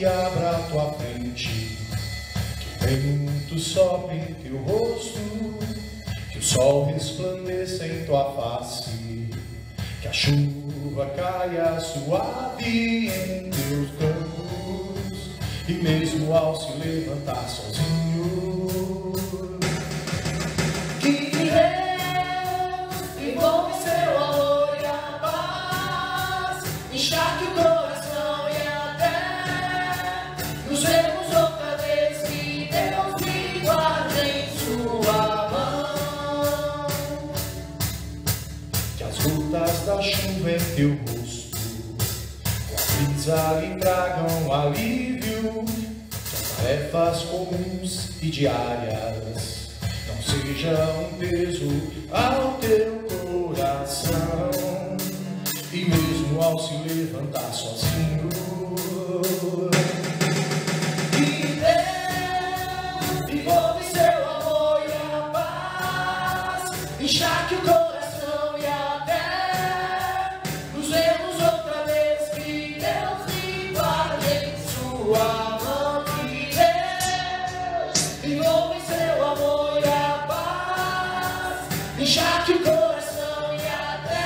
se abra à tua frente, que o vento sopre em teu rosto, que o sol resplandeça em tua face, que a chuva caia suave em teus campos, e mesmo ao se levantar sozinho, que Deus envolve seu amor e a paz, encharque o coração e até nos vemos outra vez, que Deus me guarde em sua mão, que as gotas da chuva em teu rosto, com a brisa lhe tragam alívio, que as tarefas comuns e diárias não sejam um peso ao teu coração, e mesmo ao se levantar sozinho, que Deus envolve seu amor e a paz, encharque o coração e até nos vemos outra vez, que Deus me guarde em sua mão, que Deus envolve seu amor e a paz, encharque o coração e até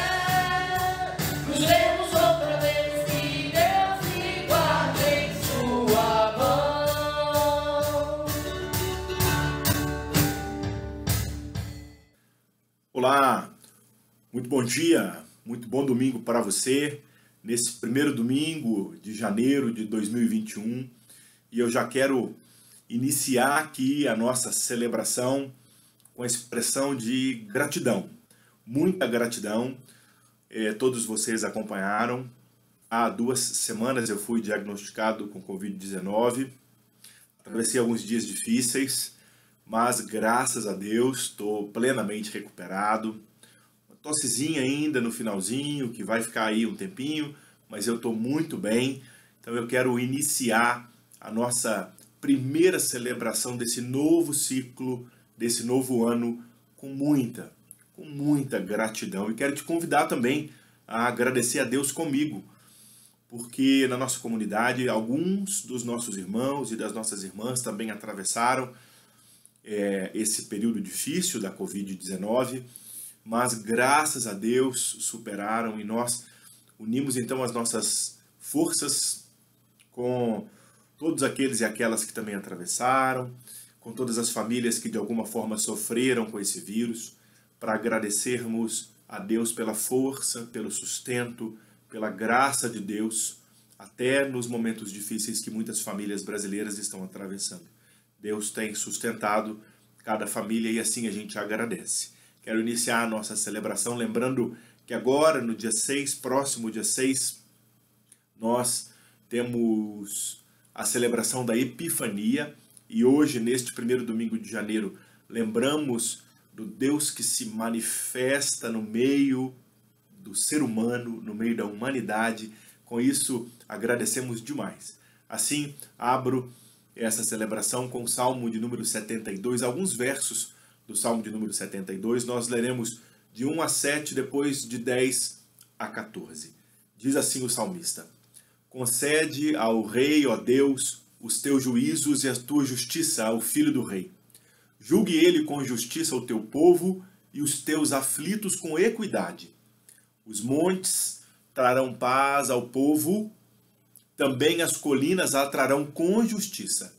nos vemos outra vez, que Deus me guarde em sua mão. Olá, muito bom dia, muito bom domingo para você, nesse primeiro domingo de janeiro de 2021, e eu já quero iniciar aqui a nossa celebração com a expressão de gratidão, muita gratidão. Todos vocês acompanharam, há 2 semanas eu fui diagnosticado com Covid-19, atravessei alguns dias difíceis, mas graças a Deus estou plenamente recuperado. Uma tossezinha ainda no finalzinho, que vai ficar aí um tempinho, mas eu estou muito bem. Então eu quero iniciar a nossa primeira celebração desse novo ciclo, desse novo ano, com muita gratidão. E quero te convidar também a agradecer a Deus comigo, porque na nossa comunidade alguns dos nossos irmãos e das nossas irmãs também atravessaram esse período difícil da Covid-19, mas graças a Deus superaram, e nós unimos então as nossas forças com todos aqueles e aquelas que também atravessaram, com todas as famílias que de alguma forma sofreram com esse vírus, para agradecermos a Deus pela força, pelo sustento, pela graça de Deus, até nos momentos difíceis que muitas famílias brasileiras estão atravessando. Deus tem sustentado cada família e assim a gente agradece. Quero iniciar a nossa celebração lembrando que agora, no dia 6, próximo dia 6, nós temos a celebração da Epifania, e hoje, neste primeiro domingo de janeiro, lembramos do Deus que se manifesta no meio do ser humano, no meio da humanidade. Com isso, agradecemos demais. Assim, abro essa celebração com o Salmo de número 72, alguns versos do Salmo de número 72, nós leremos de 1 a 7, depois de 10 a 14. Diz assim o salmista: concede ao rei, ó Deus, os teus juízos e a tua justiça ao filho do rei. Julgue ele com justiça o teu povo e os teus aflitos com equidade. Os montes trarão paz ao povo, também as colinas a trarão com justiça.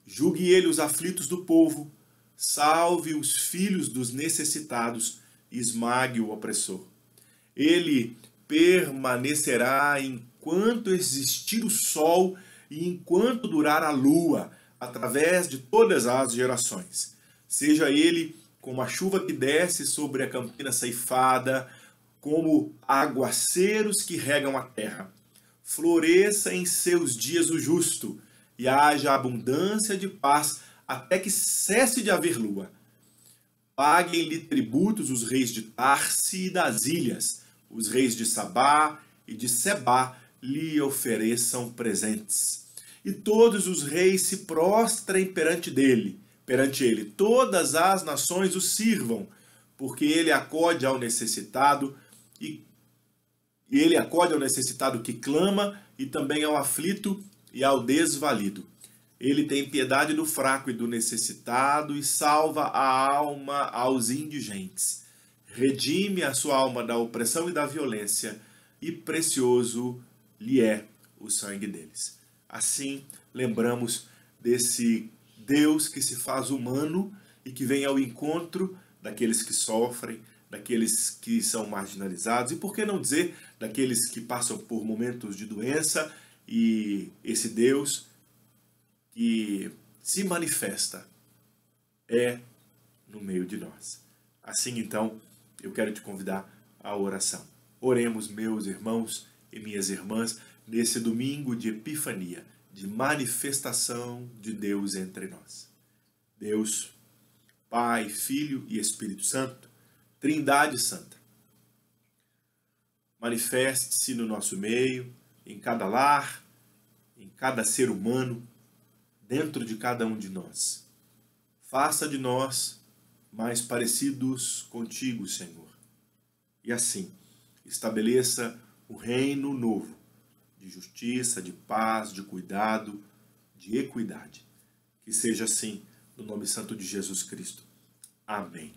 Julgue ele os aflitos do povo, salve os filhos dos necessitados e esmague o opressor. Ele permanecerá enquanto existir o sol e enquanto durar a lua, através de todas as gerações. Seja ele como a chuva que desce sobre a campina ceifada, como aguaceiros que regam a terra. Floresça em seus dias o justo, e haja abundância de paz, até que cesse de haver lua. Paguem-lhe tributos os reis de Tarse e das ilhas, os reis de Sabá e de Sebá lhe ofereçam presentes. E todos os reis se prostrem perante ele. Todas as nações o sirvam, porque ele acode ao necessitado e ele acode ao necessitado que clama, e também ao aflito e ao desvalido. Ele tem piedade do fraco e do necessitado e salva a alma aos indigentes. Redime a sua alma da opressão e da violência, e precioso lhe é o sangue deles. Assim, lembramos desse Deus que se faz humano e que vem ao encontro daqueles que sofrem, daqueles que são marginalizados, e por que não dizer daqueles que passam por momentos de doença, e esse Deus que se manifesta no meio de nós. Assim, então, eu quero te convidar à oração. Oremos, meus irmãos e minhas irmãs, nesse domingo de Epifania, de manifestação de Deus entre nós. Deus, Pai, Filho e Espírito Santo, Trindade Santa, manifeste-se no nosso meio, em cada lar, em cada ser humano, dentro de cada um de nós. Faça de nós mais parecidos contigo, Senhor. E assim, estabeleça o reino novo, de justiça, de paz, de cuidado, de equidade. Que seja assim, no nome santo de Jesus Cristo. Amém.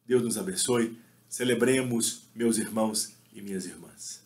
Deus nos abençoe. Celebremos, meus irmãos e minhas irmãs.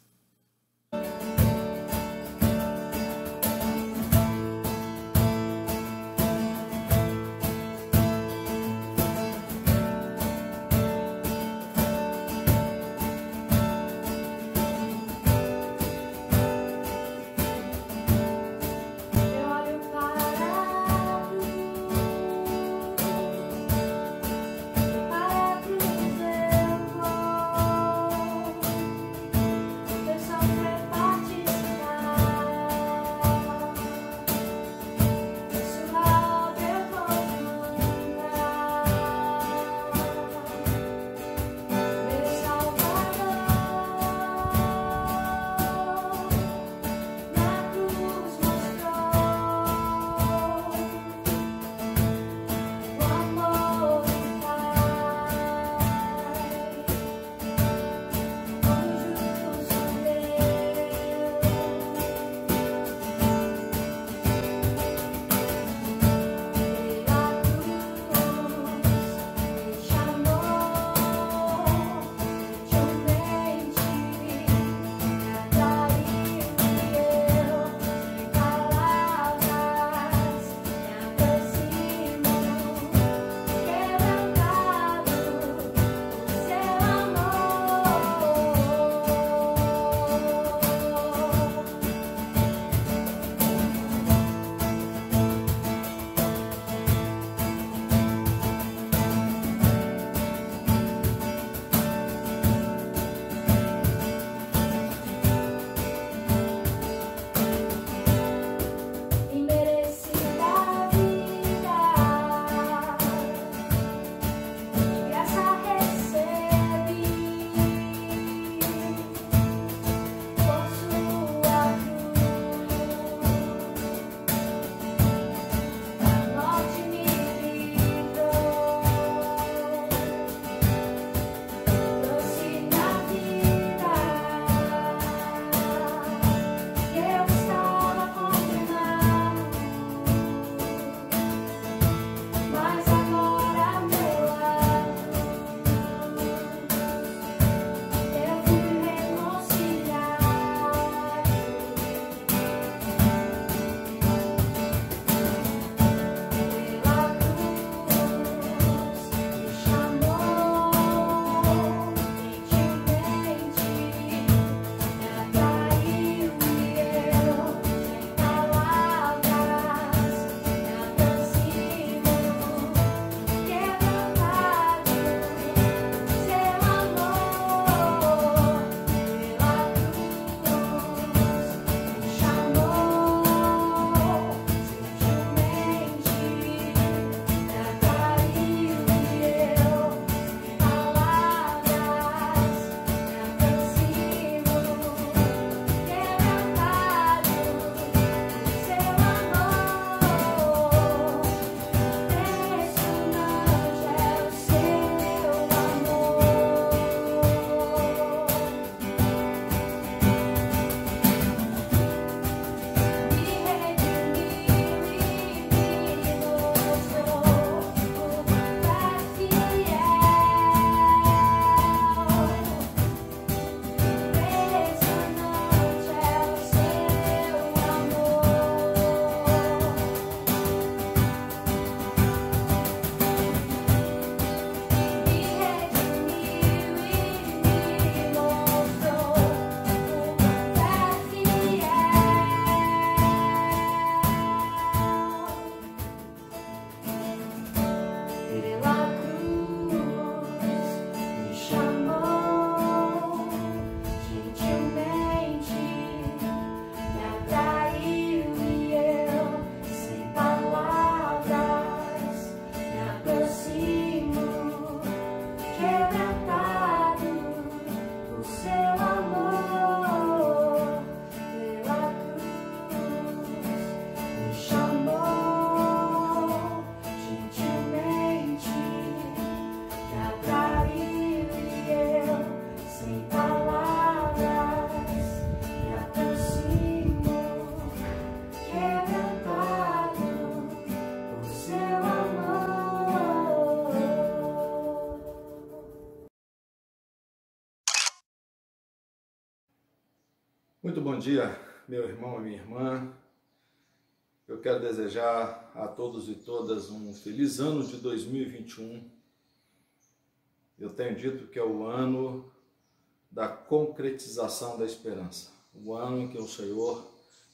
Muito bom dia, meu irmão e minha irmã. Eu quero desejar a todos e todas um feliz ano de 2021. Eu tenho dito que é o ano da concretização da esperança, o ano em que o Senhor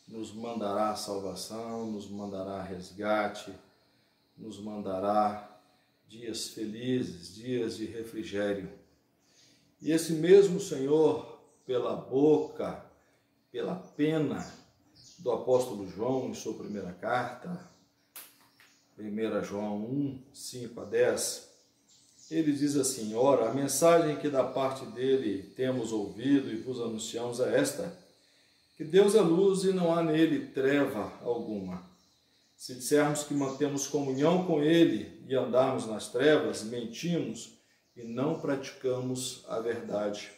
nos mandará a salvação, nos mandará resgate, nos mandará dias felizes, dias de refrigério. E esse mesmo Senhor, pela boca, pela pena do apóstolo João, em sua primeira carta, 1 João 1, 5 a 10, ele diz assim: ora, a mensagem que da parte dele temos ouvido e vos anunciamos é esta, que Deus é luz e não há nele treva alguma. Se dissermos que mantemos comunhão com ele e andarmos nas trevas, mentimos e não praticamos a verdade.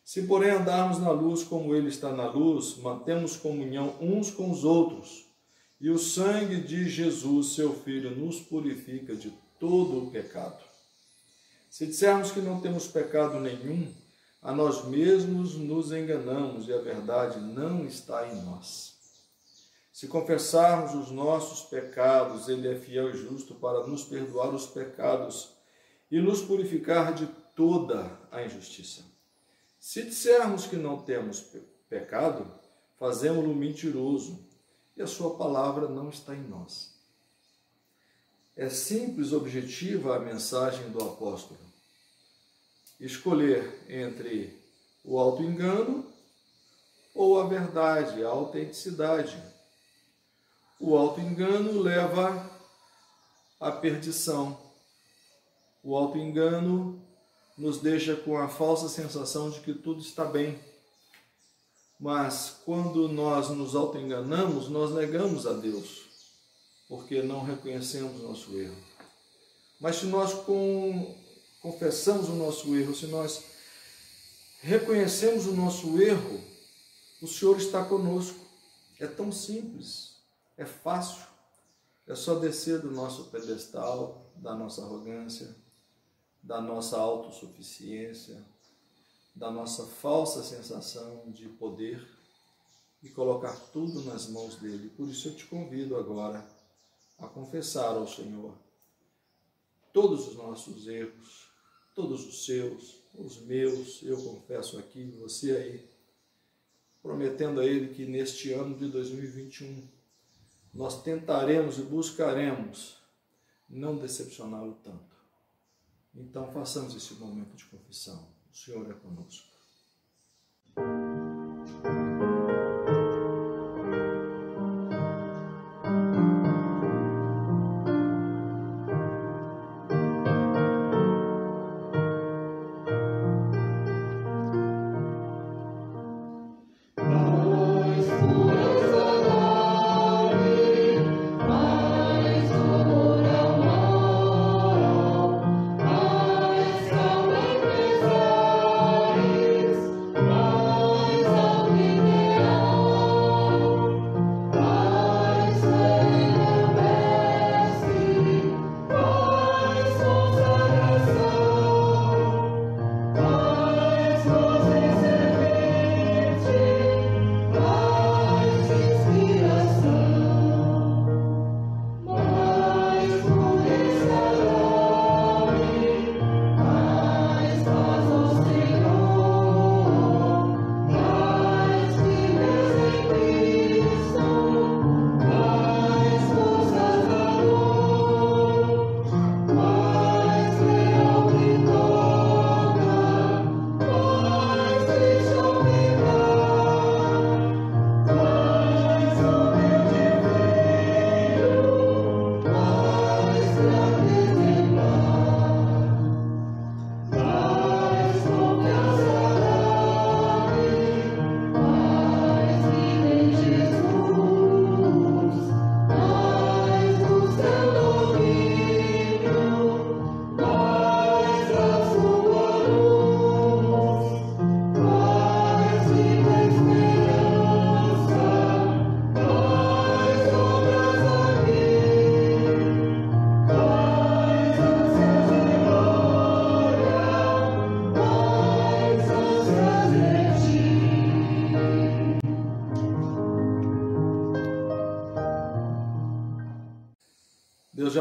Se, porém, andarmos na luz como ele está na luz, mantemos comunhão uns com os outros, e o sangue de Jesus, seu Filho, nos purifica de todo o pecado. Se dissermos que não temos pecado nenhum, a nós mesmos nos enganamos e a verdade não está em nós. Se confessarmos os nossos pecados, ele é fiel e justo para nos perdoar os pecados e nos purificar de toda a injustiça. Se dissermos que não temos pecado, fazemo-lo mentiroso e a sua palavra não está em nós. É simples, objetiva a mensagem do apóstolo. Escolher entre o auto-engano ou a verdade, a autenticidade. O auto-engano leva à perdição. O auto-engano nos deixa com a falsa sensação de que tudo está bem. Mas quando nós nos auto-enganamos, nós negamos a Deus, porque não reconhecemos o nosso erro. Mas se nós confessamos o nosso erro, se nós reconhecemos o nosso erro, o Senhor está conosco. É tão simples, é fácil, é só descer do nosso pedestal, da nossa arrogância, da nossa autossuficiência, da nossa falsa sensação de poder e colocar tudo nas mãos dele. Por isso eu te convido agora a confessar ao Senhor todos os nossos erros, todos os seus, os meus, eu confesso aqui, você aí, prometendo a Ele que neste ano de 2021 nós tentaremos e buscaremos não decepcioná-lo tanto. Então façamos esse momento de confissão. O Senhor é conosco. Thank you.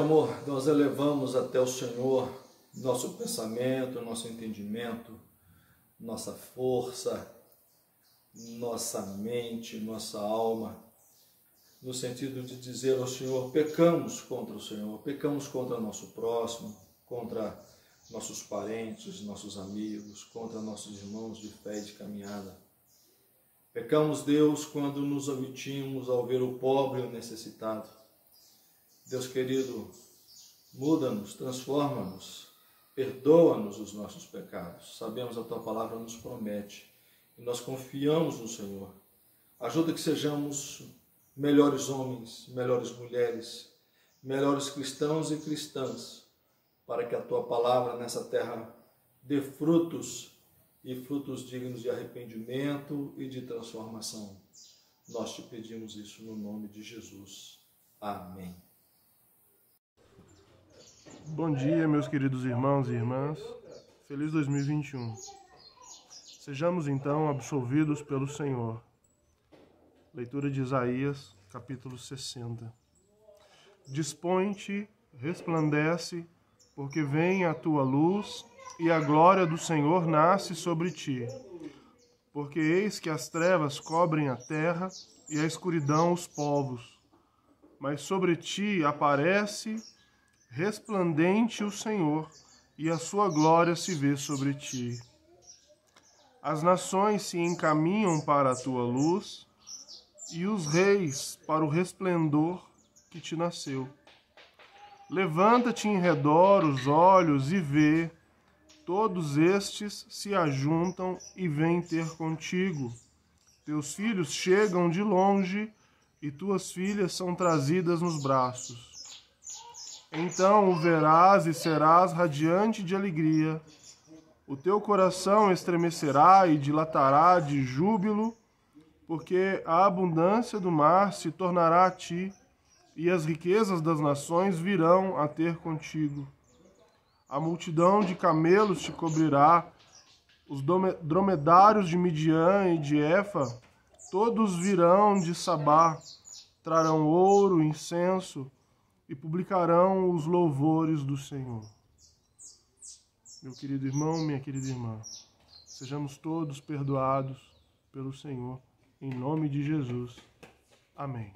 amor, nós elevamos até o Senhor nosso pensamento, nosso entendimento, nossa força, nossa mente, nossa alma, no sentido de dizer ao Senhor, pecamos contra o Senhor, pecamos contra nosso próximo, contra nossos parentes, nossos amigos, contra nossos irmãos de fé e de caminhada. Pecamos, Deus, quando nos omitimos ao ver o pobre e o necessitado. Deus querido, muda-nos, transforma-nos, perdoa-nos os nossos pecados. Sabemos a Tua palavra nos promete e nós confiamos no Senhor. Ajuda que sejamos melhores homens, melhores mulheres, melhores cristãos e cristãs, para que a Tua palavra nessa terra dê frutos e frutos dignos de arrependimento e de transformação. Nós te pedimos isso no nome de Jesus. Amém. Bom dia, meus queridos irmãos e irmãs. Feliz 2021. Sejamos então absolvidos pelo Senhor. Leitura de Isaías, capítulo 60. Dispõe-te, resplandece, porque vem a tua luz e a glória do Senhor nasce sobre ti. Porque eis que as trevas cobrem a terra e a escuridão os povos. Mas sobre ti aparece resplandente o Senhor, e a sua glória se vê sobre ti. As nações se encaminham para a tua luz, e os reis para o resplendor que te nasceu. Levanta-te em redor os olhos e vê, todos estes se ajuntam e vêm ter contigo. Teus filhos chegam de longe, e tuas filhas são trazidas nos braços. Então o verás e serás radiante de alegria. O teu coração estremecerá e dilatará de júbilo, porque a abundância do mar se tornará a ti, e as riquezas das nações virão a ter contigo. A multidão de camelos te cobrirá, os dromedários de Midian e de Efa, todos virão de Sabá, trarão ouro, incenso, e publicarão os louvores do Senhor. Meu querido irmão, minha querida irmã, sejamos todos perdoados pelo Senhor, em nome de Jesus. Amém.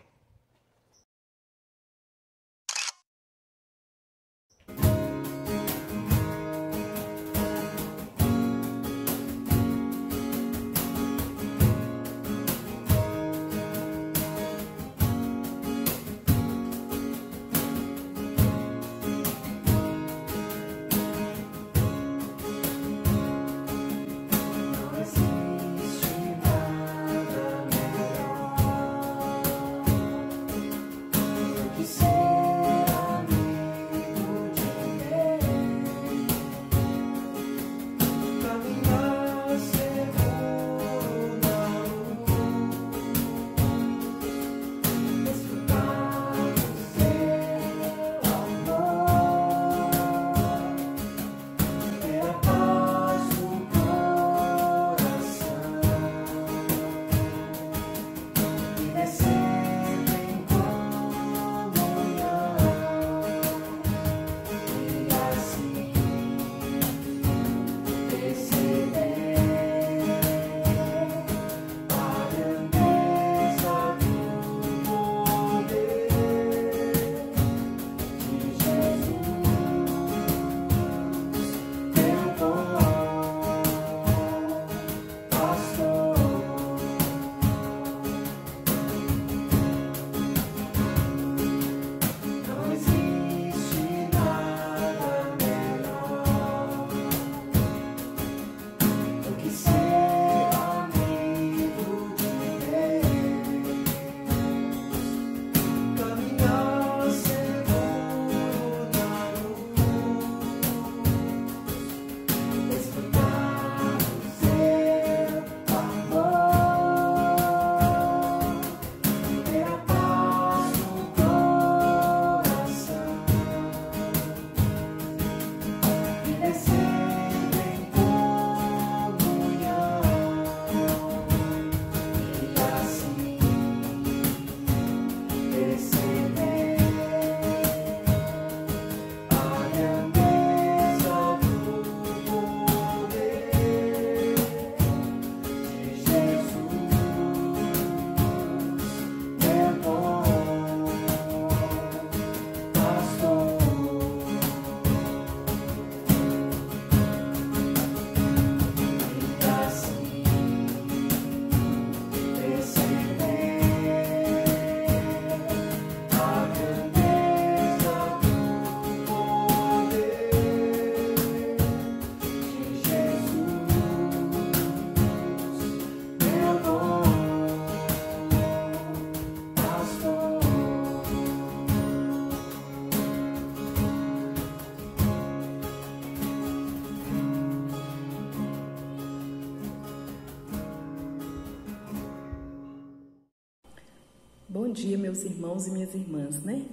Bom dia, meus irmãos e minhas irmãs, né?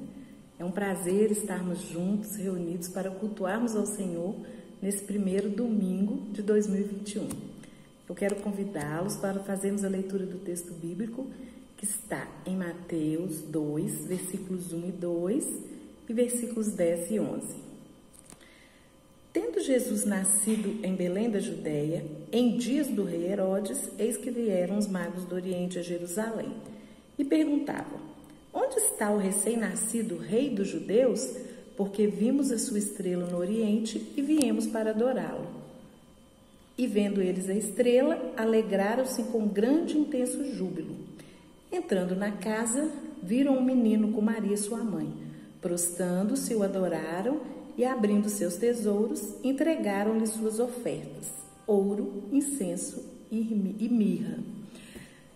É um prazer estarmos juntos, reunidos para cultuarmos ao Senhor nesse primeiro domingo de 2021. Eu quero convidá-los para fazermos a leitura do texto bíblico que está em Mateus 2, versículos 1 e 2 e versículos 10 e 11. Tendo Jesus nascido em Belém da Judéia, em dias do rei Herodes, eis que vieram os magos do Oriente a Jerusalém e perguntavam: onde está o recém-nascido rei dos judeus? Porque vimos a sua estrela no Oriente e viemos para adorá-lo. E vendo eles a estrela, alegraram-se com grande e intenso júbilo. Entrando na casa, viram um menino com Maria, sua mãe. Prostrando-se, o adoraram e, abrindo seus tesouros, entregaram-lhe suas ofertas: ouro, incenso e mirra.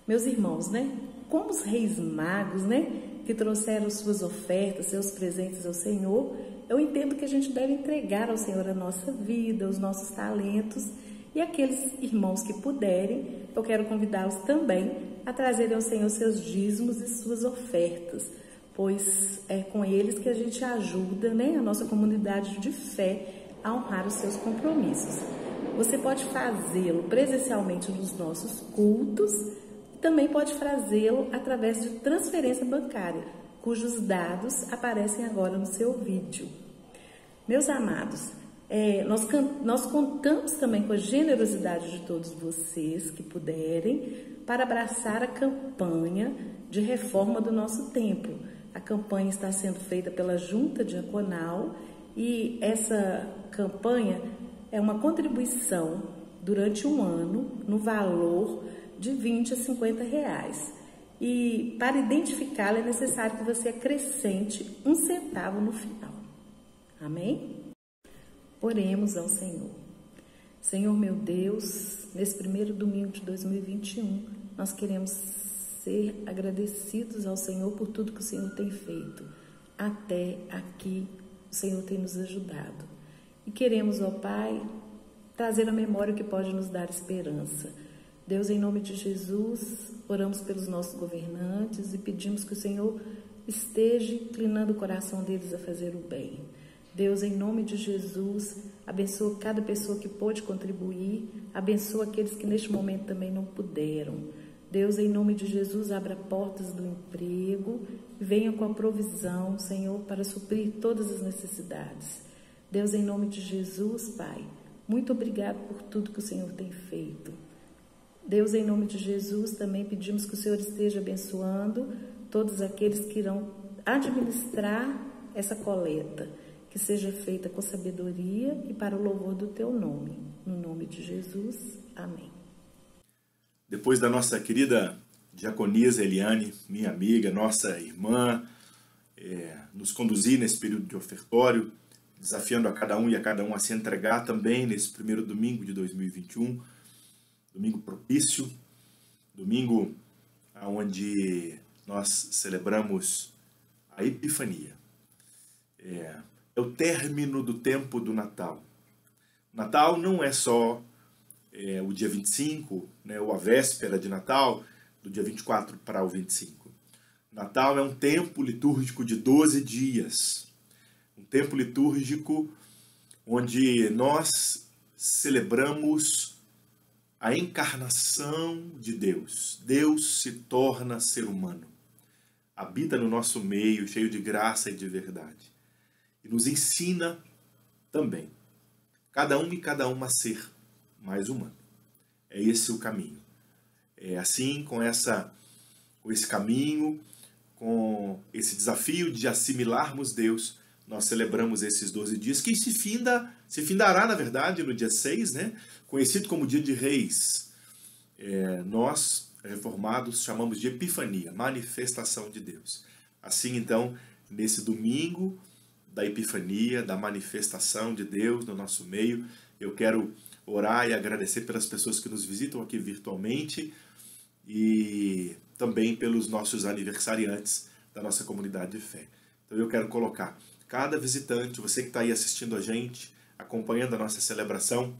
Meus irmãos, né? Como os reis magos, né, que trouxeram suas ofertas, seus presentes ao Senhor, eu entendo que a gente deve entregar ao Senhor a nossa vida, os nossos talentos, e aqueles irmãos que puderem, eu quero convidá-los também a trazerem ao Senhor seus dízimos e suas ofertas, pois é com eles que a gente ajuda, né, a nossa comunidade de fé a honrar os seus compromissos. Você pode fazê-lo presencialmente nos nossos cultos, também pode fazê-lo através de transferência bancária, cujos dados aparecem agora no seu vídeo. Meus amados, nós contamos também com a generosidade de todos vocês que puderem para abraçar a campanha de reforma do nosso templo. A campanha está sendo feita pela Junta Diaconal e essa campanha é uma contribuição durante um ano no valor de 20 a 50 reais. E para identificá-la é necessário que você acrescente 1 centavo no final. Amém? Oremos ao Senhor. Senhor meu Deus, nesse primeiro domingo de 2021, nós queremos ser agradecidos ao Senhor por tudo que o Senhor tem feito. Até aqui o Senhor tem nos ajudado. E queremos, ó Pai, trazer à memória o que pode nos dar esperança. Deus, em nome de Jesus, oramos pelos nossos governantes e pedimos que o Senhor esteja inclinando o coração deles a fazer o bem. Deus, em nome de Jesus, abençoa cada pessoa que pôde contribuir, abençoa aqueles que neste momento também não puderam. Deus, em nome de Jesus, abra portas do emprego, venha com a provisão, Senhor, para suprir todas as necessidades. Deus, em nome de Jesus, Pai, muito obrigado por tudo que o Senhor tem feito. Deus, em nome de Jesus, também pedimos que o Senhor esteja abençoando todos aqueles que irão administrar essa coleta, que seja feita com sabedoria e para o louvor do Teu nome. No nome de Jesus, amém. Depois da nossa querida diaconisa Eliane, minha amiga, nossa irmã, nos conduzir nesse período de ofertório, desafiando a cada um e a cada um a se entregar também nesse primeiro domingo de 2021, domingo propício, domingo onde nós celebramos a Epifania. É o término do tempo do Natal. Natal não é só o dia 25, né, ou a véspera de Natal, do dia 24 para o 25. Natal é um tempo litúrgico de 12 dias. Um tempo litúrgico onde nós celebramos a encarnação de Deus. Deus se torna ser humano. Habita no nosso meio, cheio de graça e de verdade. E nos ensina também, cada um e cada uma, a ser mais humano. É esse o caminho. É assim, com esse caminho, com esse desafio de assimilarmos Deus, nós celebramos esses 12 dias, que se findará, na verdade, no dia 6, né? Conhecido como Dia de Reis. Nós, reformados, chamamos de Epifania, manifestação de Deus. Assim, então, nesse domingo da Epifania, da manifestação de Deus no nosso meio, eu quero orar e agradecer pelas pessoas que nos visitam aqui virtualmente e também pelos nossos aniversariantes da nossa comunidade de fé. Então eu quero colocar cada visitante, você que está aí assistindo a gente, acompanhando a nossa celebração,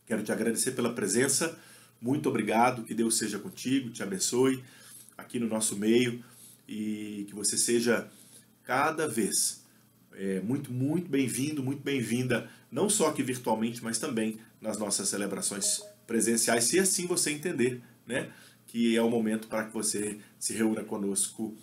quero te agradecer pela presença, muito obrigado, que Deus seja contigo, te abençoe aqui no nosso meio e que você seja cada vez muito bem-vindo, muito bem-vinda, não só aqui virtualmente, mas também nas nossas celebrações presenciais, se assim você entender, né, que é o momento para que você se reúna conosco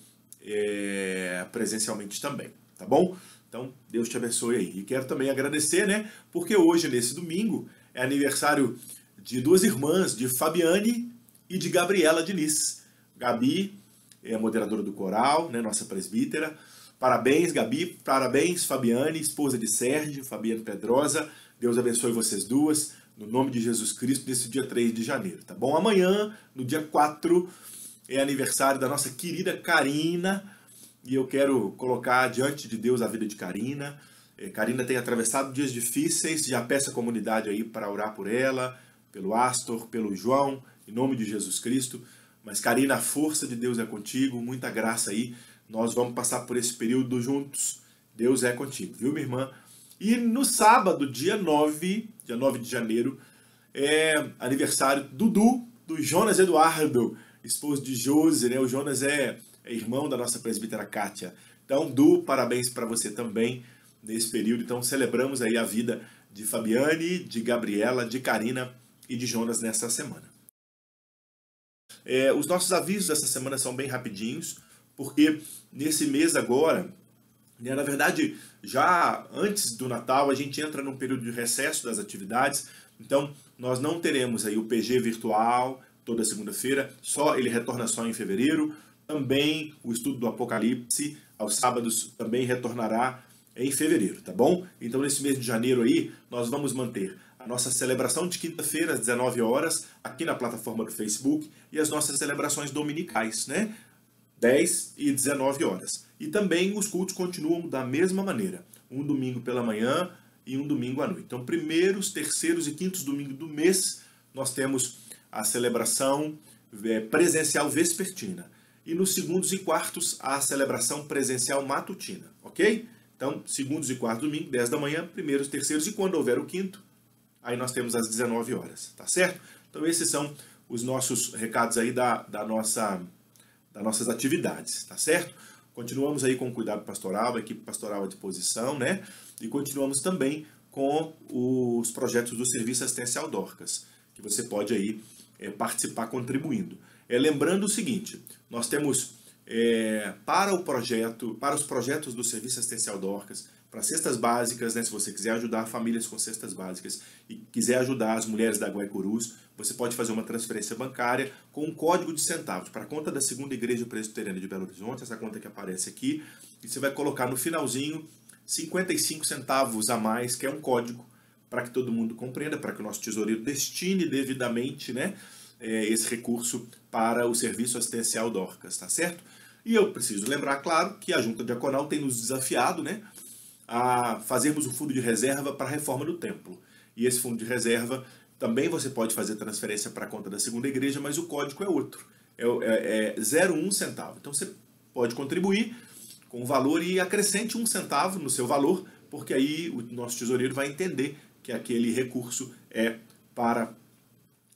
presencialmente também, tá bom? Então, Deus te abençoe aí. E quero também agradecer, né, porque hoje, nesse domingo, é aniversário de duas irmãs, de Fabiane e de Gabriela Diniz. Gabi é a moderadora do coral, né, nossa presbítera. Parabéns, Gabi. Parabéns, Fabiane, esposa de Sérgio, Fabiane Pedrosa. Deus abençoe vocês duas, no nome de Jesus Cristo, nesse dia 3 de janeiro, tá bom? Amanhã, no dia 4, é aniversário da nossa querida Karina, e eu quero colocar diante de Deus a vida de Karina. Karina tem atravessado dias difíceis, já peço a comunidade aí para orar por ela, pelo Astor, pelo João, em nome de Jesus Cristo. Mas Karina, a força de Deus é contigo, muita graça aí. Nós vamos passar por esse período juntos. Deus é contigo, viu, minha irmã? E no sábado, dia 9 de janeiro, é aniversário do Jonas Eduardo, esposo de Josi, né? O Jonas é irmão da nossa presbítera Kátia. Então, Du, parabéns para você também nesse período. Então, celebramos aí a vida de Fabiane, de Gabriela, de Karina e de Jonas nessa semana. Os nossos avisos dessa semana são bem rapidinhos, porque nesse mês agora, né, na verdade, já antes do Natal, a gente entra num período de recesso das atividades. Então, nós não teremos aí o PG virtual toda segunda-feira, ele retorna só em fevereiro. Também o estudo do Apocalipse, aos sábados, também retornará em fevereiro, tá bom? Então, nesse mês de janeiro aí, nós vamos manter a nossa celebração de quinta-feira, às 19 horas, aqui na plataforma do Facebook, e as nossas celebrações dominicais, né? 10 e 19 horas. E também os cultos continuam da mesma maneira, um domingo pela manhã e um domingo à noite. Então, primeiros, terceiros e quintos domingos do mês, nós temos a celebração presencial vespertina. E nos segundos e quartos, a celebração presencial matutina, ok? Então, segundos e quartos domingo, 10 da manhã, primeiros, terceiros, e quando houver o quinto, aí nós temos às 19 horas, tá certo? Então, esses são os nossos recados aí das nossas atividades, tá certo? Continuamos aí com o cuidado pastoral, a equipe pastoral à disposição, né? E continuamos também com os projetos do Serviço Assistencial Dorcas, que você pode aí participar contribuindo. Lembrando o seguinte, nós temos para os projetos do Serviço Assistencial Dorcas, para cestas básicas, né, se você quiser ajudar famílias com cestas básicas e quiser ajudar as mulheres da Guaicurus, você pode fazer uma transferência bancária com um código de centavos para a conta da Segunda Igreja Presbiteriana de Belo Horizonte, essa conta que aparece aqui, e você vai colocar no finalzinho 55 centavos a mais, que é um código para que todo mundo compreenda, para que o nosso tesoureiro destine devidamente, né, esse recurso para o Serviço Assistencial Dorcas, tá certo? E eu preciso lembrar, claro, que a Junta Diaconal tem nos desafiado, né, a fazermos um fundo de reserva para a reforma do templo. E esse fundo de reserva, também você pode fazer transferência para a conta da Segunda Igreja, mas o código é outro, é 0,1 centavo. Então você pode contribuir com o valor e acrescente 1 centavo no seu valor, porque aí o nosso tesoureiro vai entender que aquele recurso é para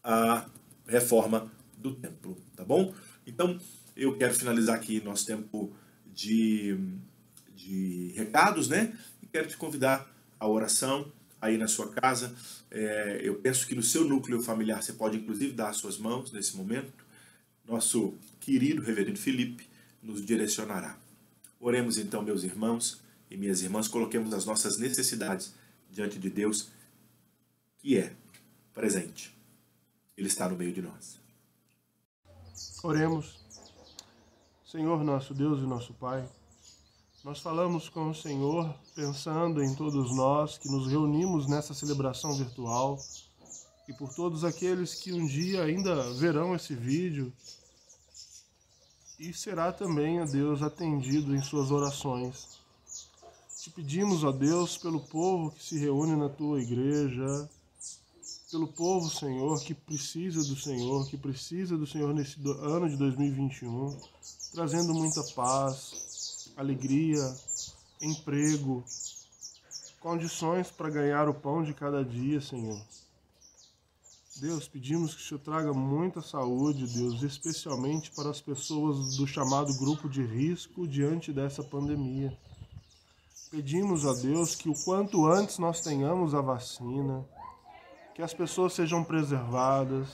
a reforma do templo, tá bom? Então, eu quero finalizar aqui nosso tempo de recados, né? E quero te convidar à oração aí na sua casa. Eu penso que no seu núcleo familiar você pode, inclusive, dar as suas mãos nesse momento. Nosso querido reverendo Felipe nos direcionará. Oremos então, meus irmãos e minhas irmãs, coloquemos as nossas necessidades diante de Deus, que é presente. Ele está no meio de nós. Oremos. Senhor, nosso Deus e nosso Pai, nós falamos com o Senhor pensando em todos nós que nos reunimos nessa celebração virtual e por todos aqueles que um dia ainda verão esse vídeo e será também, ó Deus, atendido em suas orações. Te pedimos, ó Deus, pelo povo que se reúne na Tua igreja, pelo povo, Senhor, que precisa do Senhor nesse ano de 2021, trazendo muita paz, alegria, emprego, condições para ganhar o pão de cada dia, Senhor. Deus, pedimos que o Senhor traga muita saúde, Deus, especialmente para as pessoas do chamado grupo de risco diante dessa pandemia. Pedimos a Deus que o quanto antes nós tenhamos a vacina, que as pessoas sejam preservadas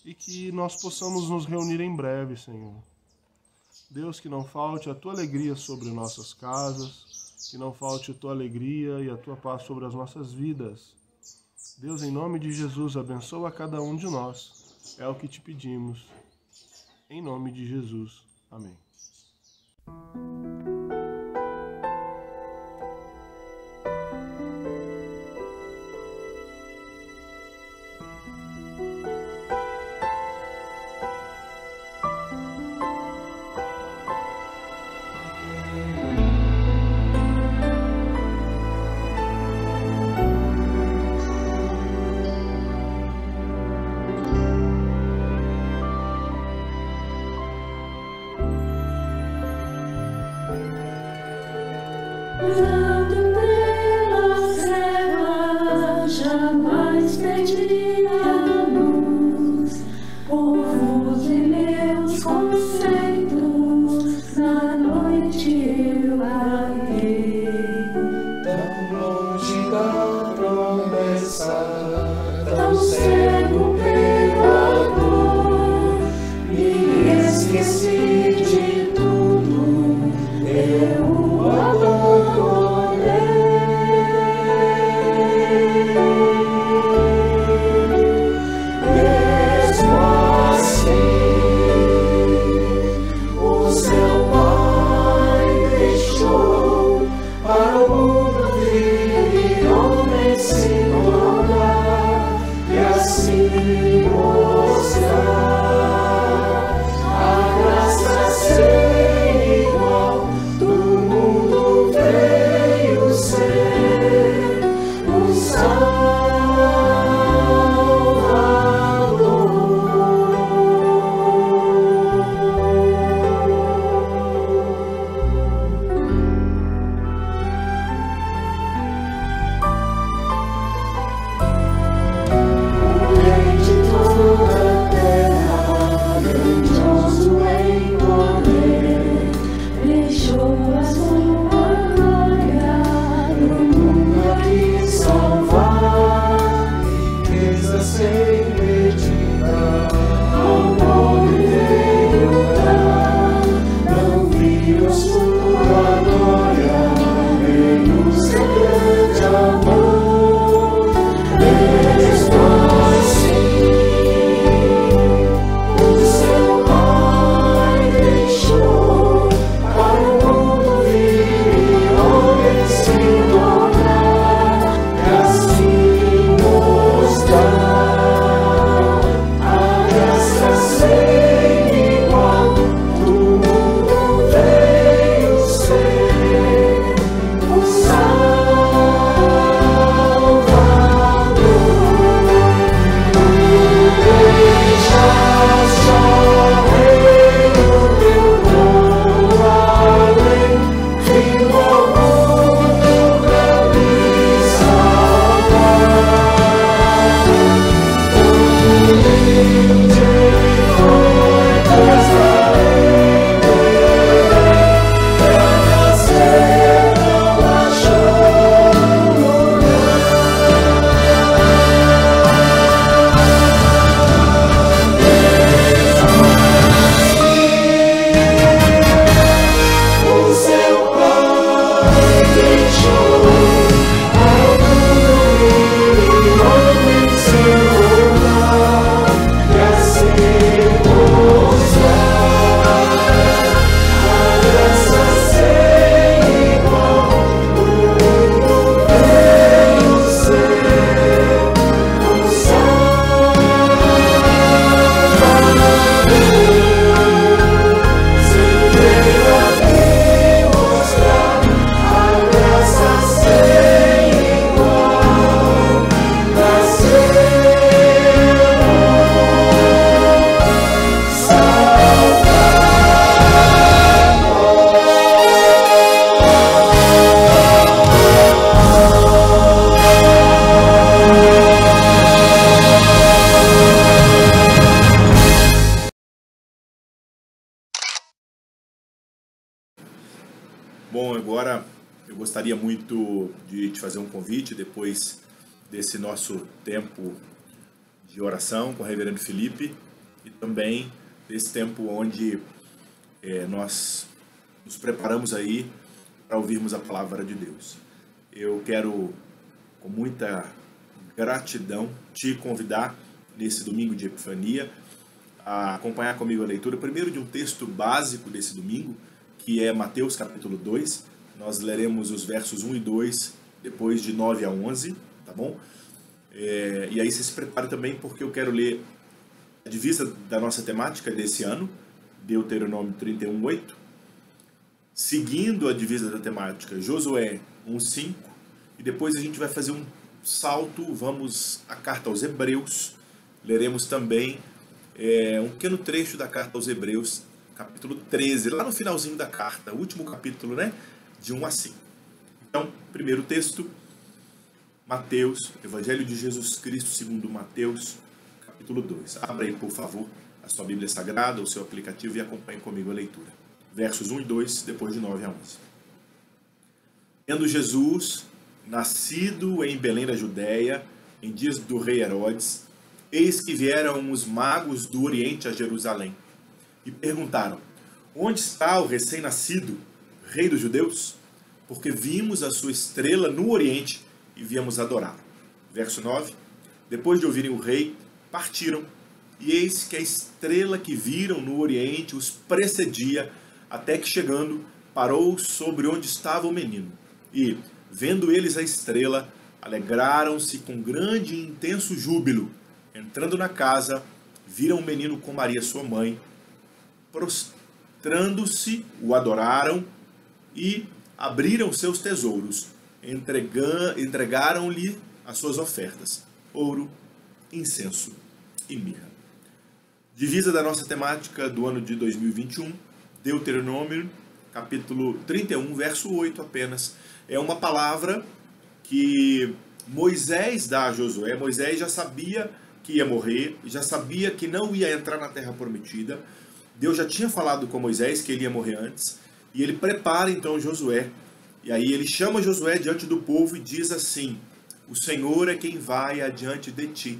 e que nós possamos nos reunir em breve, Senhor. Deus, que não falte a Tua alegria sobre nossas casas, que não falte a Tua alegria e a Tua paz sobre as nossas vidas. Deus, em nome de Jesus, abençoa cada um de nós. É o que te pedimos. Em nome de Jesus. Amém. Andando pelas trevas, jamais perdi a luz. Povos e meus conceitos, na noite eu larguei. Tão longe da promessa, Tão cego pela dor, me esqueci de tudo. Eu yes. agora, eu gostaria muito de te fazer um convite depois desse nosso tempo de oração com o reverendo Felipe e também desse tempo onde nós nos preparamos aí para ouvirmos a palavra de Deus. Eu quero, com muita gratidão, te convidar nesse domingo de Epifania a acompanhar comigo a leitura, primeiro de um texto básico desse domingo, que é Mateus capítulo 2. Nós leremos os versos 1 e 2, depois de 9 a 11, tá bom? E aí você se prepare também, porque eu quero ler a divisa da nossa temática desse ano, Deuteronômio 31:8, seguindo a divisa da temática Josué 1:5, e depois a gente vai fazer um salto, vamos à carta aos Hebreus, leremos também um pequeno trecho da carta aos Hebreus, capítulo 13, lá no finalzinho da carta, último capítulo, né? De 1 a 5. Então, primeiro texto, Mateus, Evangelho de Jesus Cristo segundo Mateus, capítulo 2. Abra aí, por favor, a sua Bíblia Sagrada, o seu aplicativo, e acompanhe comigo a leitura. Versos 1 e 2, depois de 9 a 11. Tendo Jesus nascido em Belém da Judéia, em dias do rei Herodes, eis que vieram os magos do Oriente a Jerusalém e perguntaram: onde está o recém-nascido, rei dos judeus? Porque vimos a sua estrela no Oriente e viemos adorá-lo. Verso 9. Depois de ouvirem o rei, partiram, e eis que a estrela que viram no Oriente os precedia, até que, chegando, parou sobre onde estava o menino. E, vendo eles a estrela, alegraram-se com grande e intenso júbilo. Entrando na casa, viram o menino com Maria sua mãe. Prostrando-se, o adoraram e abriram seus tesouros. Entregaram-lhe as suas ofertas: ouro, incenso e mirra. Divisa da nossa temática do ano de 2021, Deuteronômio, capítulo 31, verso 8 apenas. É uma palavra que Moisés dá a Josué. Moisés já sabia que ia morrer, já sabia que não ia entrar na terra prometida. Deus já tinha falado com Moisés que ele ia morrer antes, e ele prepara então Josué. E aí ele chama Josué diante do povo e diz assim: o Senhor é quem vai adiante de ti.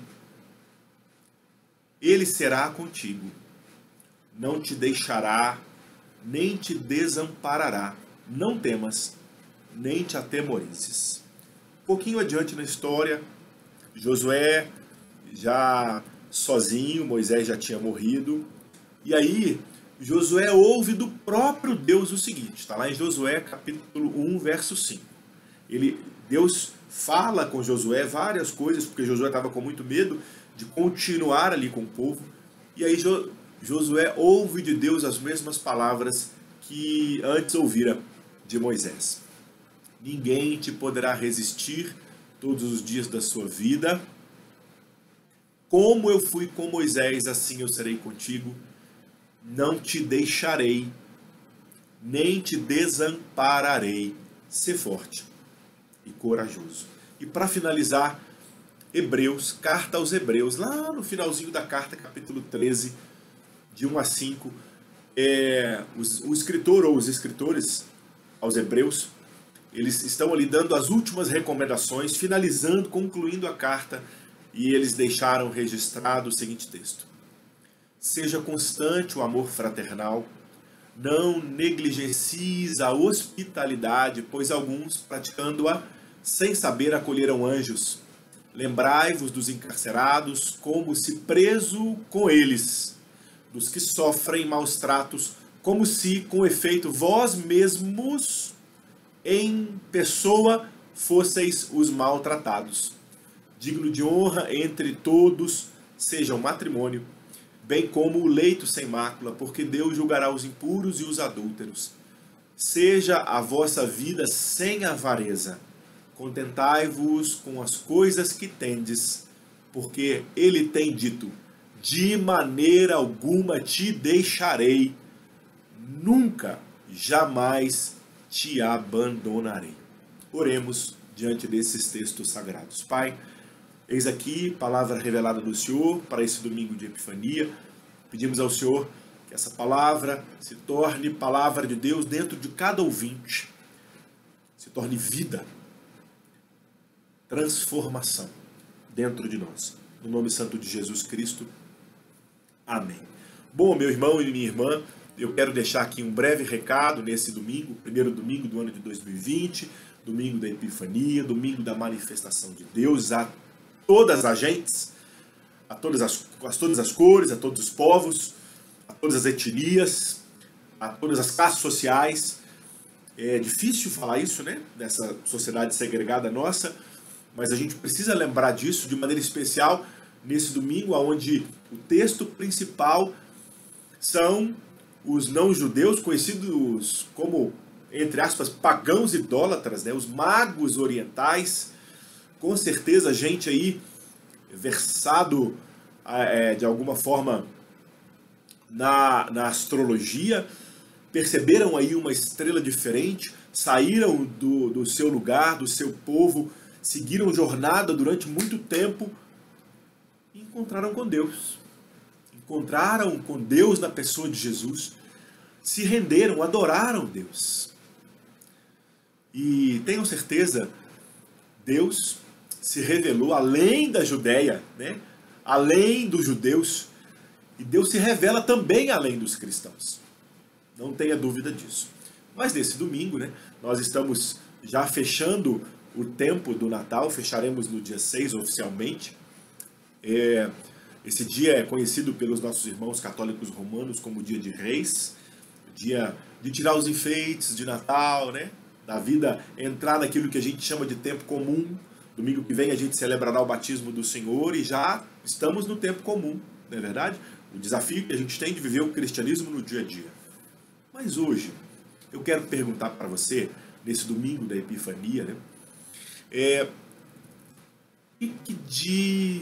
Ele será contigo. Não te deixará, nem te desamparará. Não temas, nem te atemorizes. Um pouquinho adiante na história, Josué já sozinho, Moisés já tinha morrido. E aí Josué ouve do próprio Deus o seguinte, está lá em Josué capítulo 1, verso 5. Deus fala com Josué várias coisas, porque Josué estava com muito medo de continuar ali com o povo. E aí Josué ouve de Deus as mesmas palavras que antes ouvira de Moisés. Ninguém te poderá resistir todos os dias da sua vida. Como eu fui com Moisés, assim eu serei contigo. Não te deixarei, nem te desampararei. Sê forte e corajoso. E para finalizar, Hebreus, carta aos Hebreus, lá no finalzinho da carta, capítulo 13, de 1 a 5, o escritor ou os escritores aos Hebreus, eles estão ali dando as últimas recomendações, finalizando, concluindo a carta, e eles deixaram registrado o seguinte texto: seja constante o amor fraternal, não negligencies a hospitalidade, pois alguns, praticando-a sem saber, acolheram anjos. Lembrai-vos dos encarcerados, como se preso com eles, dos que sofrem maus tratos, como se, com efeito, vós mesmos, em pessoa, fosseis os maltratados. Digno de honra entre todos seja o matrimônio, bem como o leito sem mácula, porque Deus julgará os impuros e os adúlteros. Seja a vossa vida sem avareza. Contentai-vos com as coisas que tendes, porque ele tem dito: de maneira alguma te deixarei, nunca, jamais te abandonarei. Oremos diante desses textos sagrados. Pai, eis aqui palavra revelada do Senhor para esse domingo de Epifania. Pedimos ao Senhor que essa palavra se torne palavra de Deus dentro de cada ouvinte. se torne vida, transformação dentro de nós. No nome santo de Jesus Cristo. Amém. Bom, meu irmão e minha irmã, eu quero deixar aqui um breve recado nesse domingo, primeiro domingo do ano de 2020, domingo da Epifania, domingo da manifestação de Deus a todas as gentes, a todas as cores, a todos os povos, a todas as etnias, a todas as classes sociais. É difícil falar isso, né? Dessa sociedade segregada nossa, mas a gente precisa lembrar disso de maneira especial nesse domingo, onde o texto principal são os não-judeus, conhecidos como, entre aspas, pagãos idólatras, né? Os magos orientais, com certeza gente aí versado de alguma forma na astrologia, perceberam aí uma estrela diferente, saíram do seu lugar, do seu povo, seguiram jornada durante muito tempo e encontraram com Deus. Encontraram com Deus na pessoa de Jesus, se renderam, adoraram Deus. E tenham certeza, Deus se revelou além da Judéia, né? Além dos judeus, e Deus se revela também além dos cristãos. Não tenha dúvida disso. Mas nesse domingo, né, nós estamos já fechando o tempo do Natal, fecharemos no dia 6 oficialmente. Esse dia é conhecido pelos nossos irmãos católicos romanos como Dia de Reis, dia de tirar os enfeites de Natal, né? Da vida entrar naquilo que a gente chama de tempo comum. Domingo que vem a gente celebrará o batismo do Senhor e já estamos no tempo comum, não é verdade? O desafio que a gente tem de viver o cristianismo no dia a dia. Mas hoje, eu quero perguntar para você, nesse domingo da Epifania, né? O que de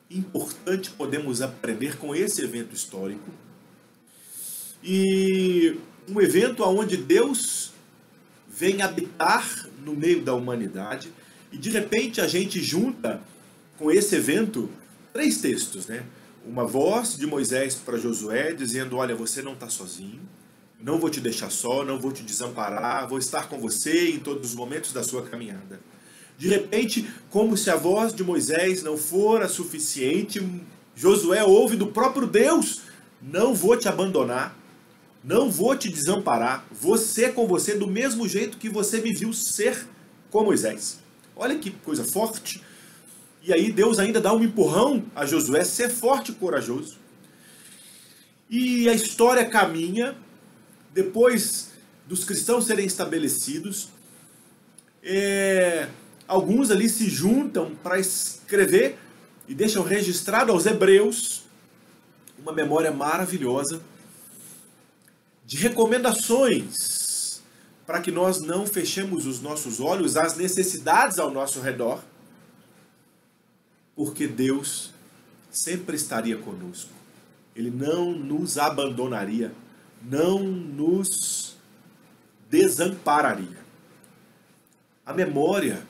importante podemos aprender com esse evento histórico? E um evento onde Deus vem habitar no meio da humanidade e de repente a gente junta com esse evento 3 textos, né? Uma voz de Moisés para Josué dizendo: olha, você não está sozinho, não vou te deixar só, não vou te desamparar, vou estar com você em todos os momentos da sua caminhada. De repente, como se a voz de Moisés não fora suficiente, Josué ouve do próprio Deus: não vou te abandonar, não vou te desamparar, vou ser com você do mesmo jeito que você me viu ser com Moisés. Olha que coisa forte. E aí Deus ainda dá um empurrão a Josué ser forte e corajoso. E a história caminha, depois dos cristãos serem estabelecidos, alguns ali se juntam para escrever e deixam registrado aos hebreus uma memória maravilhosa de recomendações para que nós não fechemos os nossos olhos às necessidades ao nosso redor, porque Deus sempre estaria conosco. Ele não nos abandonaria, não nos desampararia. A memória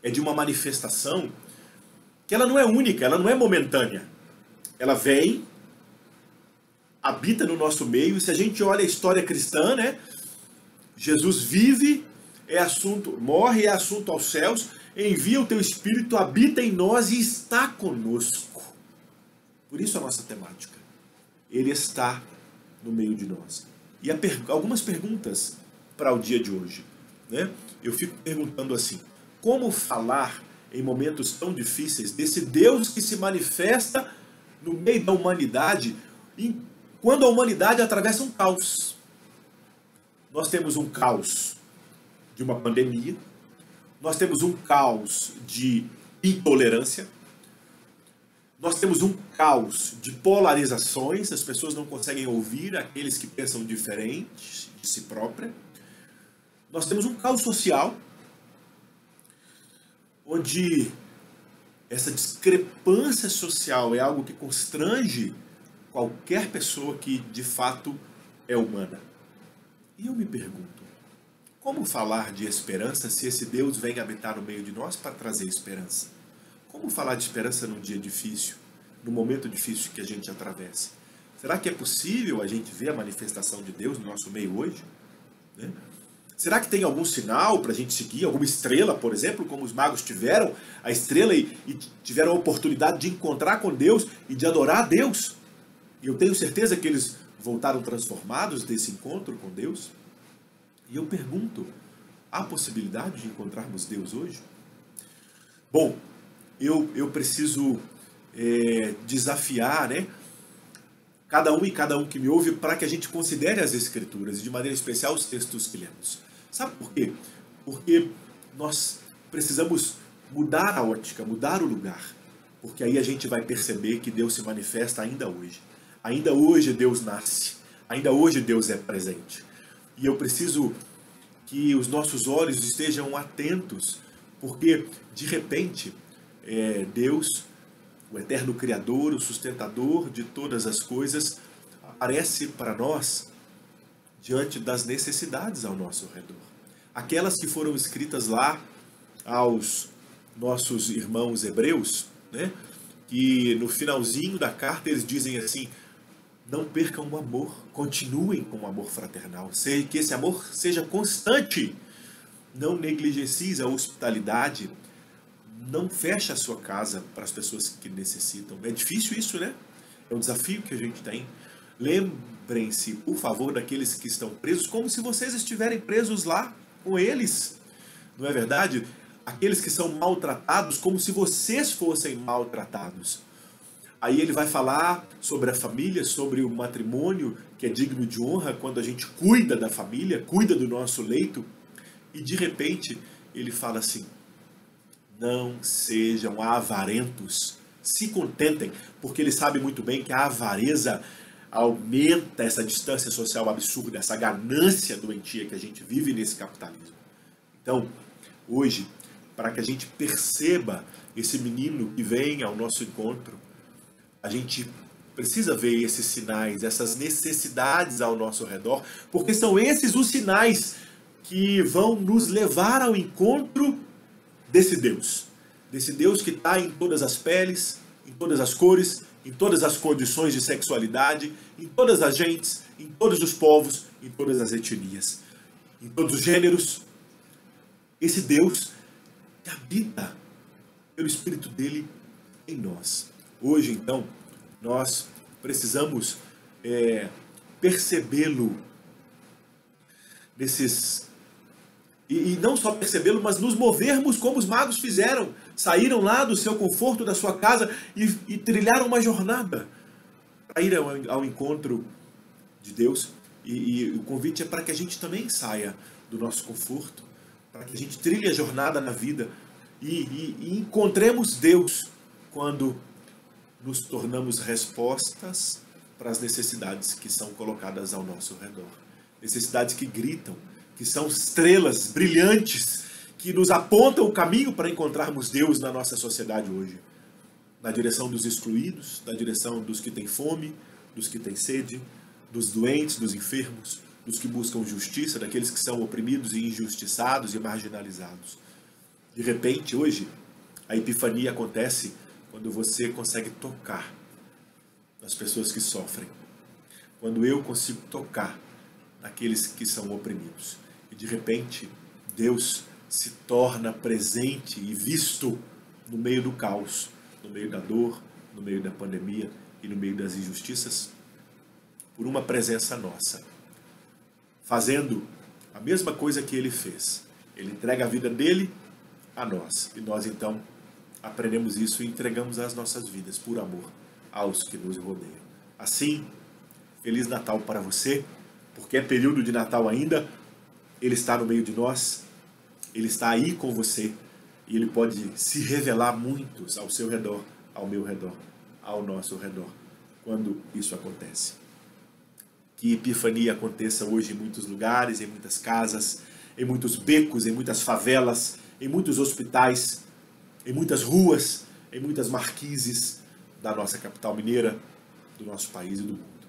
é de uma manifestação que ela não é única, ela não é momentânea. Ela vem, habita no nosso meio, e se a gente olha a história cristã, né? Jesus vive, morre, é assunto aos céus, envia o teu Espírito, habita em nós e está conosco. Por isso a nossa temática. Ele está no meio de nós. E algumas perguntas para o dia de hoje, né? Eu fico perguntando assim: como falar em momentos tão difíceis desse Deus que se manifesta no meio da humanidade, quando a humanidade atravessa um caos? Nós temos um caos de uma pandemia, nós temos um caos de intolerância, nós temos um caos de polarizações, as pessoas não conseguem ouvir aqueles que pensam diferente de si própria. Nós temos um caos social, onde essa discrepância social é algo que constrange qualquer pessoa que de fato é humana. E eu me pergunto, como falar de esperança se esse Deus vem habitar no meio de nós para trazer esperança? Como falar de esperança num dia difícil, num momento difícil que a gente atravessa? Será que é possível a gente ver a manifestação de Deus no nosso meio hoje? Né? Será que tem algum sinal para a gente seguir? Alguma estrela, por exemplo, como os magos tiveram a estrela e tiveram a oportunidade de encontrar com Deus e de adorar a Deus? E eu tenho certeza que eles voltaram transformados desse encontro com Deus. E eu pergunto, há possibilidade de encontrarmos Deus hoje? Bom, eu preciso desafiar, né, cada um que me ouve, para que a gente considere as Escrituras, e de maneira especial os textos que lemos. Sabe por quê? Porque nós precisamos mudar a ótica, mudar o lugar, porque aí a gente vai perceber que Deus se manifesta ainda hoje. Ainda hoje Deus nasce, ainda hoje Deus é presente. E eu preciso que os nossos olhos estejam atentos, porque de repente Deus, o eterno Criador, o sustentador de todas as coisas, aparece para nós diante das necessidades ao nosso redor. Aquelas que foram escritas lá aos nossos irmãos hebreus, né? Que no finalzinho da carta eles dizem assim: não percam o amor, continuem com o amor fraternal, que esse amor seja constante, não negligencie a hospitalidade, não feche a sua casa para as pessoas que necessitam. É difícil isso, né? É um desafio que a gente tem. Lembrem-se, por favor, daqueles que estão presos, como se vocês estiverem presos lá com eles. Não é verdade? Aqueles que são maltratados, como se vocês fossem maltratados. Aí ele vai falar sobre a família, sobre o matrimônio, que é digno de honra quando a gente cuida da família, cuida do nosso leito. E de repente ele fala assim: não sejam avarentos, se contentem, porque ele sabe muito bem que a avareza aumenta essa distância social absurda, essa ganância doentia que a gente vive nesse capitalismo. Então, hoje, para que a gente perceba esse menino que vem ao nosso encontro, a gente precisa ver esses sinais, essas necessidades ao nosso redor, porque são esses os sinais que vão nos levar ao encontro desse Deus que está em todas as peles, em todas as cores, em todas as condições de sexualidade, em todas as gentes, em todos os povos, em todas as etnias, em todos os gêneros. Esse Deus que habita pelo Espírito dele em nós. Hoje, então, nós precisamos percebê-lo nesses... E não só percebê-lo, mas nos movermos como os magos fizeram. Saíram lá do seu conforto, da sua casa e trilharam uma jornada para ir ao encontro de Deus. E o convite é para que a gente também saia do nosso conforto, para que a gente trilhe a jornada na vida e encontremos Deus quando nos tornamos respostas para as necessidades que são colocadas ao nosso redor. Necessidades que gritam, que são estrelas brilhantes, que nos apontam o caminho para encontrarmos Deus na nossa sociedade hoje. Na direção dos excluídos, na direção dos que têm fome, dos que têm sede, dos doentes, dos enfermos, dos que buscam justiça, daqueles que são oprimidos e injustiçados e marginalizados. De repente, hoje, a epifania acontece quando você consegue tocar nas pessoas que sofrem. Quando eu consigo tocar naqueles que são oprimidos. E de repente, Deus se torna presente e visto no meio do caos, no meio da dor, no meio da pandemia e no meio das injustiças, por uma presença nossa, fazendo a mesma coisa que ele fez. Ele entrega a vida dele a nós, e nós então aprendemos isso e entregamos as nossas vidas por amor aos que nos rodeiam. Assim, Feliz Natal para você, porque é período de Natal ainda, ele está no meio de nós, ele está aí com você, e ele pode se revelar muitos ao seu redor, ao meu redor, ao nosso redor, quando isso acontece. Que epifania aconteça hoje em muitos lugares, em muitas casas, em muitos becos, em muitas favelas, em muitos hospitais, em muitas ruas, em muitas marquises da nossa capital mineira, do nosso país e do mundo.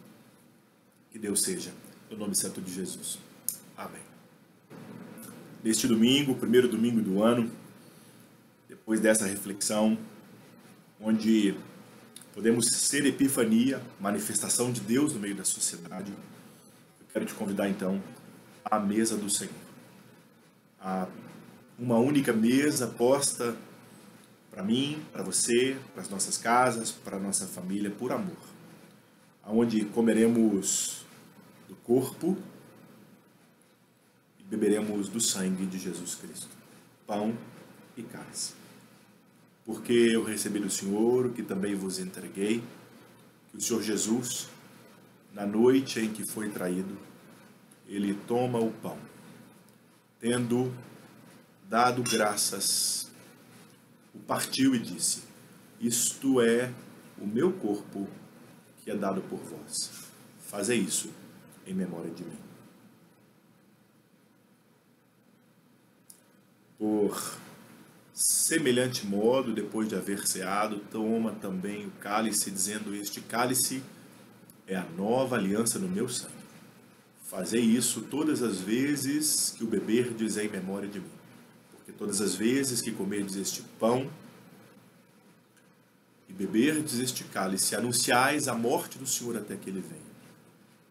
Que Deus seja, no nome santo de Jesus. Amém. Neste domingo, primeiro domingo do ano, depois dessa reflexão, onde podemos ser epifania, manifestação de Deus no meio da sociedade, eu quero te convidar então à mesa do Senhor. Há uma única mesa posta para mim, para você, para as nossas casas, para a nossa família, por amor. Onde comeremos do corpo e beberemos do sangue de Jesus Cristo, pão e cálice. Porque eu recebi do Senhor o que também vos entreguei, que o Senhor Jesus, na noite em que foi traído, ele toma o pão, tendo dado graças, o partiu e disse: isto é o meu corpo que é dado por vós. Fazei isso em memória de mim. Por semelhante modo, depois de haver ceado, toma também o cálice, dizendo: este cálice é a nova aliança no meu sangue. Fazei isso todas as vezes que o beberdes em memória de mim. Porque todas as vezes que comerdes este pão e beberdes este cálice, anunciais a morte do Senhor até que ele venha.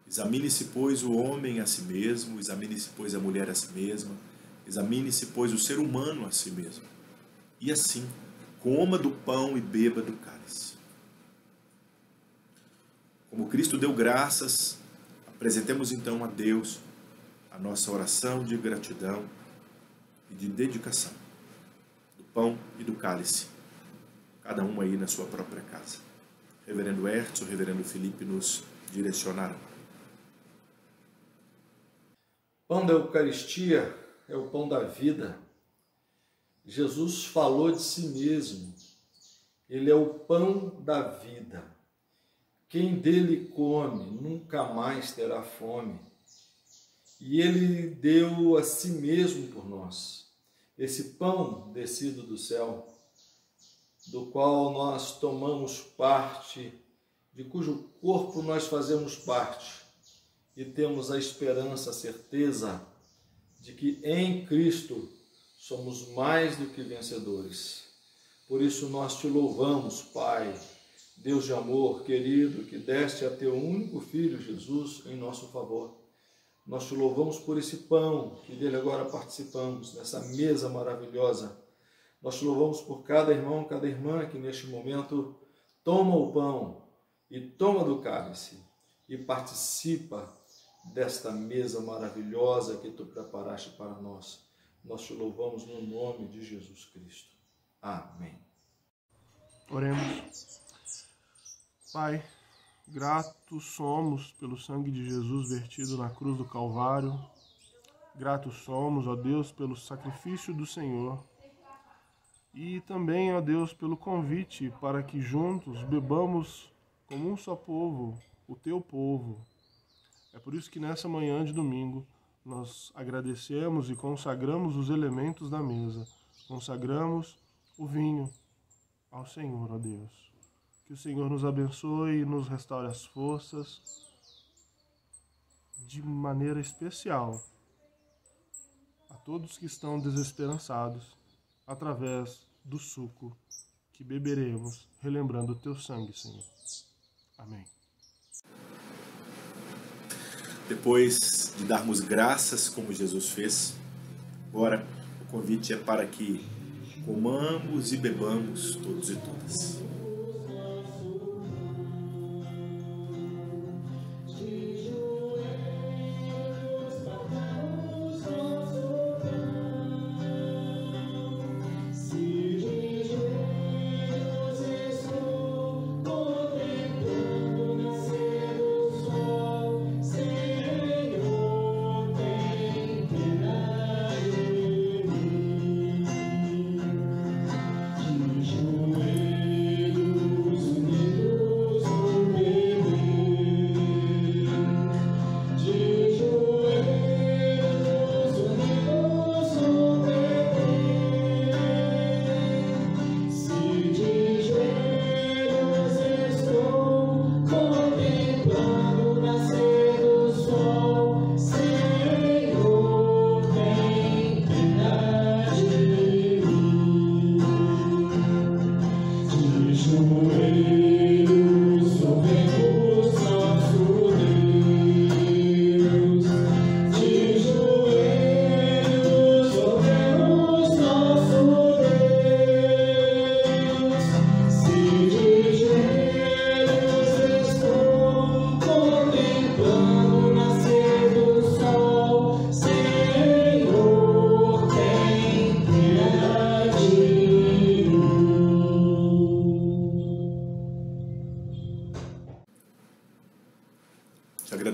Examine-se, pois, o homem a si mesmo, examine-se, pois, a mulher a si mesma, examine-se, pois, o ser humano a si mesmo. E assim, coma do pão e beba do cálice. Como Cristo deu graças, apresentemos então a Deus a nossa oração de gratidão e de dedicação do pão e do cálice, cada um aí na sua própria casa. Reverendo Hertz, o Reverendo Felipe nos direcionarão. Pão da Eucaristia é o pão da vida. Jesus falou de si mesmo. Ele é o pão da vida. Quem dele come nunca mais terá fome. E ele deu a si mesmo por nós. Esse pão descido do céu, do qual nós tomamos parte, de cujo corpo nós fazemos parte, e temos a esperança, a certeza de que em Cristo somos mais do que vencedores. Por isso nós te louvamos, Pai, Deus de amor, querido, que deste a teu único Filho, Jesus, em nosso favor. Nós te louvamos por esse pão, que dele agora participamos, nessa mesa maravilhosa. Nós te louvamos por cada irmão, cada irmã que neste momento toma o pão e toma do cálice e participa desta mesa maravilhosa que tu preparaste para nós. Nós te louvamos no nome de Jesus Cristo. Amém. Oremos. Pai, gratos somos pelo sangue de Jesus vertido na cruz do Calvário. Gratos somos, ó Deus, pelo sacrifício do Senhor. E também, ó Deus, pelo convite para que juntos bebamos como um só povo, o teu povo. É por isso que nessa manhã de domingo nós agradecemos e consagramos os elementos da mesa. Consagramos o vinho ao Senhor, ó Deus. Que o Senhor nos abençoe e nos restaure as forças de maneira especial a todos que estão desesperançados através do suco que beberemos, relembrando o teu sangue, Senhor. Amém. Depois de darmos graças como Jesus fez, agora o convite é para que comamos e bebamos todos e todas.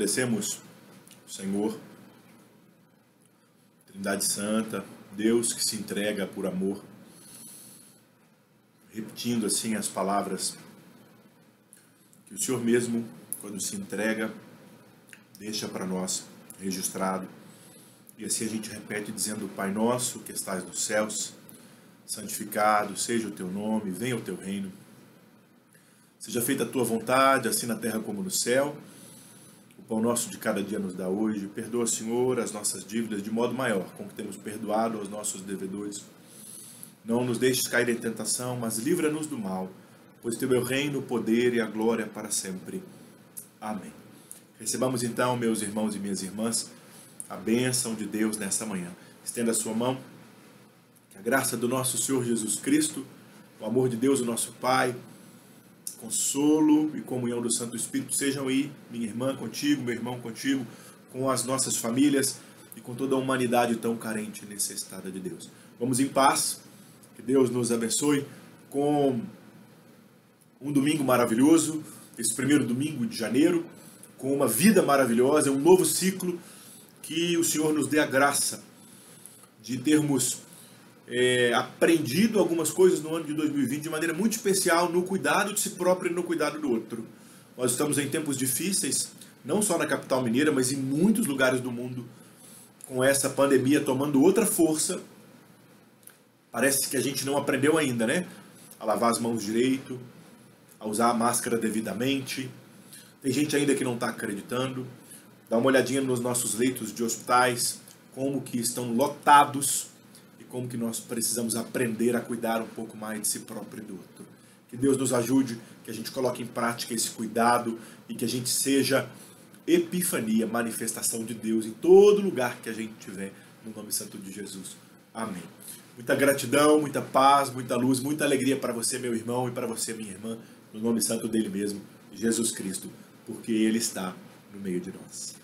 estabelecemos o Senhor, Trindade Santa, Deus que se entrega por amor, repetindo assim as palavras que o Senhor mesmo, quando se entrega, deixa para nós registrado. E assim a gente repete dizendo: Pai nosso que estás nos céus, santificado seja o teu nome, venha o teu reino. Seja feita a tua vontade, assim na terra como no céu. O pão nosso de cada dia nos dá hoje. Perdoa, Senhor, as nossas dívidas de modo maior, com que temos perdoado aos nossos devedores. Não nos deixes cair em tentação, mas livra-nos do mal, pois teu é o reino, o poder e a glória para sempre. Amém. Recebamos então, meus irmãos e minhas irmãs, a bênção de Deus nessa manhã. Estenda a sua mão, que a graça do nosso Senhor Jesus Cristo, o amor de Deus, o nosso Pai, consolo e comunhão do Santo Espírito sejam aí, minha irmã contigo, meu irmão contigo, com as nossas famílias e com toda a humanidade tão carente e necessitada de Deus. Vamos em paz, que Deus nos abençoe com um domingo maravilhoso, esse primeiro domingo de janeiro, com uma vida maravilhosa, um novo ciclo, que o Senhor nos dê a graça de termos aprendido algumas coisas no ano de 2020 de maneira muito especial no cuidado de si próprio e no cuidado do outro. Nós estamos em tempos difíceis, não só na capital mineira, mas em muitos lugares do mundo, com essa pandemia tomando outra força. Parece que a gente não aprendeu ainda, né? A lavar as mãos direito, a usar a máscara devidamente. Tem gente ainda que não está acreditando. Dá uma olhadinha nos nossos leitos de hospitais, como que estão lotados, como que nós precisamos aprender a cuidar um pouco mais de si próprio e do outro. Que Deus nos ajude, que a gente coloque em prática esse cuidado e que a gente seja epifania, manifestação de Deus em todo lugar que a gente tiver, no nome santo de Jesus. Amém. Muita gratidão, muita paz, muita luz, muita alegria para você, meu irmão, e para você, minha irmã, no nome santo dele mesmo, Jesus Cristo, porque ele está no meio de nós.